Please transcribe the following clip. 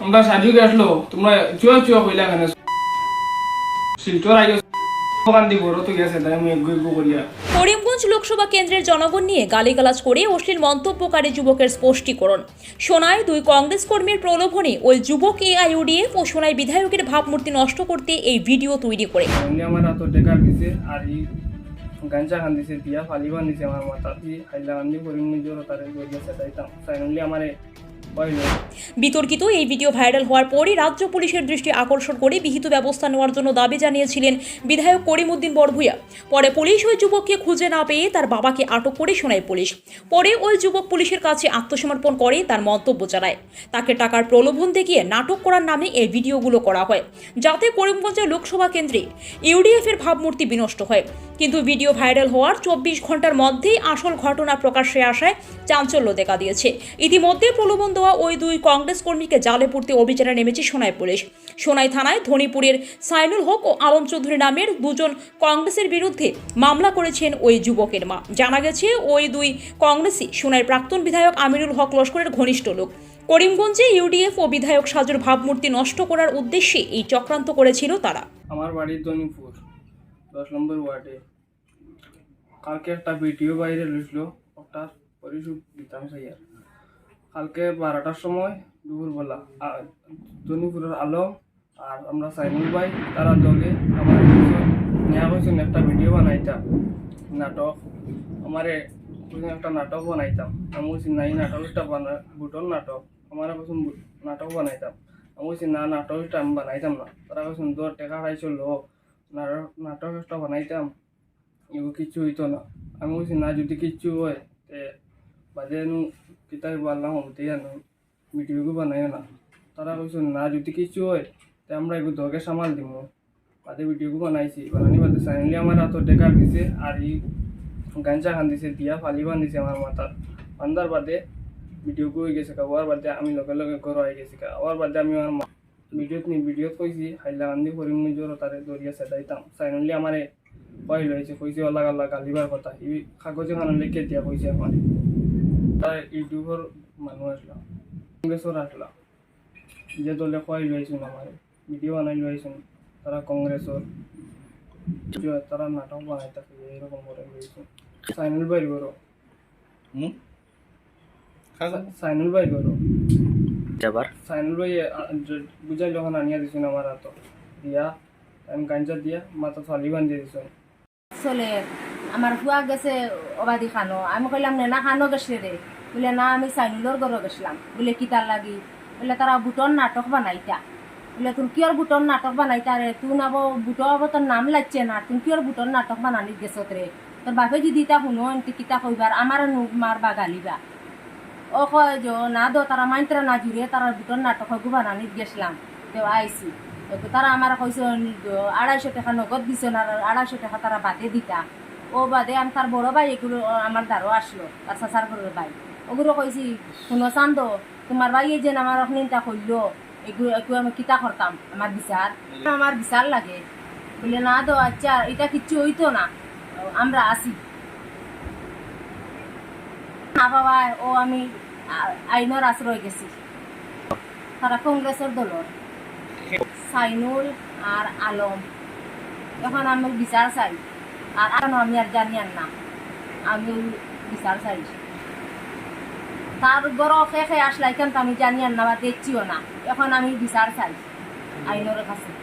আমরা সাজুকে আসলো তোমরা চুয়া চুয়া কইলা কেন শিলচর আইও দোকান দিব রত গেছে তাই আমি গইব করিয়া। করিমগঞ্জ লোকসভা কেন্দ্রের জনগণ নিয়ে গালিগালাজ করে অশ্লীল মন্তব্যকারী যুবকের স্পষ্টীকরণ। সোনায় দুই কংগ্রেস কর্মীর প্রলোভনে ওই যুবক AIUDF ও সোনাই বিধায়কের ভাবমূর্তি নষ্ট করতে এই ভিডিও তৈরি করে। আমার হাত ডেকার দিছে আর এই গাঞ্জা খান দিছে দিয়া ফালিবান দিছে আমার মাথা দিয়ে হাইলাকান্দি করিমগঞ্জ তারে গড়িয়া সেটাইতাম ফাইনালি আমারে বিতর্কিত এই ভিডিও ভাইরাল হওয়ার পরই রাজ্য পুলিশের দৃষ্টি আকর্ষণ করে বিহিত ব্যবস্থা নেওয়ার জন্য দাবি জানিয়েছিলেন বিধায়ক করিমউদ্দিন বড়ভূয়া। পরে পুলিশ ওই যুবককে খুঁজে না পেয়ে তার বাবাকে আটক করে সোনাই পুলিশ। পরে ওই যুবক পুলিশের কাছে আত্মসমর্পণ করে তার মন্তব্য জানায় তাকে টাকার প্রলোভন দেখিয়ে নাটক করার নামে এই ভিডিওগুলো করা হয় যাতে করিমগঞ্জের লোকসভা কেন্দ্রে UDF এর ভাবমূর্তি বিনষ্ট হয়। কিন্তু ভিডিও ভাইরাল হওয়ার 24 ঘন্টার মধ্যেই আসল ঘটনা প্রকাশ্যে আসায় চাঞ্চল্য দেখা দিয়েছে। ইতিমধ্যে প্রলোভন দেওয়া ওই দুই কংগ্রেস কর্মীকে জালে পুরতে অভিযানে নেমেছে সোনাই পুলিশ। সোনাই থানায় ধনীপুরের সাইনুল হক ও আলম চৌধুরী নামের দুজন কংগ্রেসের বিরুদ্ধে মামলা করেছেন ওই যুবকের মা। জানা গেছে ওই দুই কংগ্রেসই সোনাই প্রাক্তন বিধায়ক আমিনুল হক লস্করের ঘনিষ্ঠ লোক। করিমগঞ্জে UDF ও বিধায়ক সাজুর ভাবমূর্তি নষ্ট করার উদ্দেশ্যে এই চক্রান্ত করেছিল তারা। আমার বাড়ি ধনীপুর 10 নম্বর ওয়ার্ডে কালকে একটা ভিডিও বাইরে লইছিল একটা পরিশোধ দিতাম সাইয়ার কালকে 12টার সময় দুপুরবেলা ধনীপুরের আলম আর আমরা সাইনুল ভাই তারা দলে আমার নেওয়া হয়েছেন একটা ভিডিও বানাইতাম নাটক আমারে একটা নাটক বানাইতাম আমি বলছি না এই নাটকটা বুটন নাটক আমার কিছু নাটক বানাইতাম আমি বলছি না নাটকটা আমি বানাইতাম না তারা কিছু দর টেকা খাইছিল নাটক একটা বানাইতাম এগুলো কিচ্ছু হইতো না। আমি বলছি না যদি কিচ্ছু হয় তে বাদে কিতাব বললাম হতে জানো ভিডিওগুলো বানাইও না। তারা কইছো না যদি কিচ্ছু হয় তে আমরা এগুলো দরকে সামাল দিব বাদে ভিডিওগুলো বানাইছি বানানি বাদে সাইনলি আমার হাত ডেকার দিছে আর এই গাঞ্জা খান দিছে দিয়া ফালিবান দিছে আমার মাথার বান্দার বাদে ভিডিওগুলো হয়ে গেছে হওয়ার বাদে আমি লগে লগে ঘর হয়ে গেছি হওয়ার বাদে আমি আমার ভিডিওত কইছি হাইলাকান্দি করিমগঞ্জ তারে দরিয়া সেটাইতাম সাইনলি আমারে কই লইছে কইছে আলাগ আলাগ গালিবার কথা এই কাগজে খান লিখে দিয়া কইছে আমার তাই ইউটিউবের মানুষ আসলাম কংগ্রেসের আসলাম যে দলে কই লইছেন আমার ভিডিও বানাই লইছেন তারা কংগ্রেসের তারা নাটক বানাই থাকে এরকম করে লইছেন সাইনুল ভাই গরো সাইনুল ভাই গরো যাবার সাইনুল ভাই বুঝাই যখন আনিয়া দিছেন আমার হাত দিয়া আমি গাঞ্জা দিয়া মাথা ফালি বান্ধিয়ে দিছেন চলে আমার হুয়া গেছে অবাদি খানো আমি কইলাম না খানো গেছে রে বলে না আমি সাইনুলর ঘরে গেছিলাম বলে কিতার লাগি বলে তারা বুটন নাটক বানাইতা বলে তুমি কিয়র বুটন নাটক বানাইতা রে তুই নাবো বুটো হবো তোর নাম লাগছে না তুমি কিয়র বুটন নাটক বানানি গেছত রে তোর বাপে যদি তা শুনো এমতি কিতা কইবার আমার মারবা গালিবা ও কয় যে না দো তারা মাইন্ত্রা না জুড়ে তারা বুটন নাটক বানানি গেছিলাম তো আইসি তারা আমার কইস 250 টাকা নগদ দিছে না 250 টাকা তারা বাদে দিতা ও বাদে আমি তার বড় ভাই এগুলো আমার দ্বারও আসলো তার চাচার ঘরের ভাই ওগুলো কইছি শুনো চান্দ তোমার ভাই যে আমার অখনিটা কইলো এগুলো আমি কিতা করতাম আমার বিচার লাগে বলে না দো আচ্ছা এটা কিচ্ছু হইতো না আমরা আসি না বাবা ও আমি আইনের আশ্রয় গেছি তারা কংগ্রেসের দলের সাইনুল আর আলম এখন আমি বিচার চাই আর আমি আর জানি না আমি বিচার চাই তার গড় খেয়ে আসলে এখান আমি জানি না বা দেখছিও না এখন আমি বিচার চাই আইনের কাছে।